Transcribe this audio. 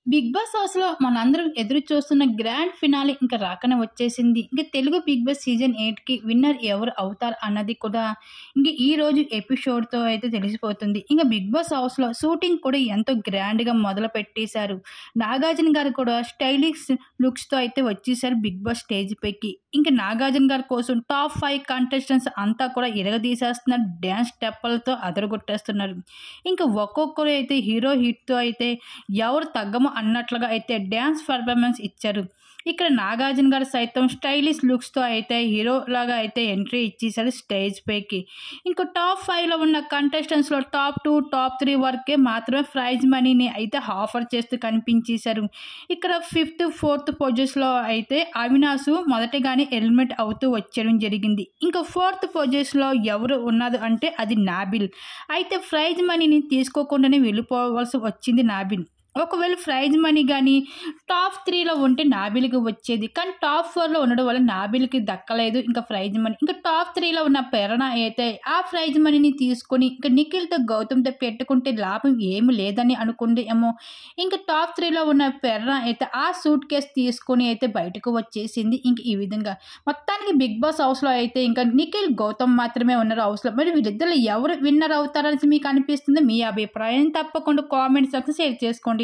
Big boss హౌస్‌లో మనందరం ఎదురు చూస్తున్న గ్రాండ్ ఫినాలే ఇంక రాకనే వచ్చేసింది. ఇంక తెలుగు బిగ్ బాస్ సీజన్ 8కి విన్నర్ ఎవరు అవుతారు అన్నది కూడా ఇంక ఈరోజు ఎపిసోడ్‌తో అయితే తెలిసిపోతుంది. ఇంక బిగ్ బాస్ హౌస్‌లో షూటింగ్ కూడా ఎంతో గ్రాండ్‌గా మొదలుపెట్టేశారు. నాగార్జున గారు కూడా స్టైలిష్ లుక్స్‌తో అయితే వచ్చేసారు బిగ్ బాస్ స్టేజ్ పైకి. ఇంక నాగార్జున గారి కోసం టాప్ 5 కంటెస్టెంట్స్ అంతా కూడా ఇరగదీసేస్తున్నారు. డాన్స్ స్టెప్పులతో అదరగొట్టేస్తున్నారు. ఇంక ఒక్కొక్కరు అయితే హీరో హిట్‌తో అయితే ఎవరు తగ్గము అన్నట్లుగా అయితే డ్యాన్స్ పర్ఫార్మెన్స్ ఇచ్చారు. ఇక్కడ నాగార్జున గారు సైతం స్టైలిష్ లుక్స్‌తో అయితే హీరోలాగా అయితే ఎంట్రీ ఇచ్చేసారు స్టేజ్ పైకి. ఇంక టాప్ 5లో ఉన్న కంటెస్టెంట్స్‌లో టాప్ 2, టాప్ 3 వరకే మాత్రమే ప్రైజ్ మనీని అయితే ఆఫర్ చేస్తూ కనిపించేశారు. ఇక్కడ ఫిఫ్త్, ఫోర్త్ పొజిషన్‌లో అయితే అవినాష్ మొదటగానే ఎలిమినేట్ అవుతూ వచ్చేయడం జరిగింది. ఇంకా ఫోర్త్ పొజిషన్‌లో ఎవరు ఉన్నారు అంటే అది నాబిల్. అయితే ప్రైజ్ మనీని తీసుకోకుండానే వెళ్ళిపోవాల్సి వచ్చింది నాబిల్. ఒకవేళ ప్రైజ్ మనీ గానీ టాప్ 3లో ఉంటే నాబిల్‌కి వచ్చేది. కానీ టాప్ 4లో ఉండడం వల్ల నాబిల్‌కి దక్కలేదు ఇంకా ప్రైజ్ మనీ. ఇంకా టాప్ 3లో ఉన్న ప్రేరణ అయితే ఆ ప్రైజ్ మనీని తీసుకొని ఇంకా నిఖిల్‌తో, గౌతమ్‌తో పెట్టుకుంటే లాభం ఏమి లేదని అనుకుంది ఏమో. ఇంకా టాప్ 3లో ఉన్న ప్రేరణ అయితే ఆ సూట్ కేస్ తీసుకొని అయితే బయటకు వచ్చేసింది. ఇంక ఈ విధంగా మొత్తానికి బిగ్ బాస్ హౌస్‌లో అయితే ఇంకా నిఖిల్, గౌతమ్ మాత్రమే ఉన్నారు హౌస్‌లో. మరి వీళ్ళిద్దరిలో ఎవరు విన్నర్ అవుతారనేసి మీకు అనిపిస్తుంది? మీ అభిప్రాయం తప్పకుండా కామెంట్ సెక్షన్ షేర్ చేసుకోండి.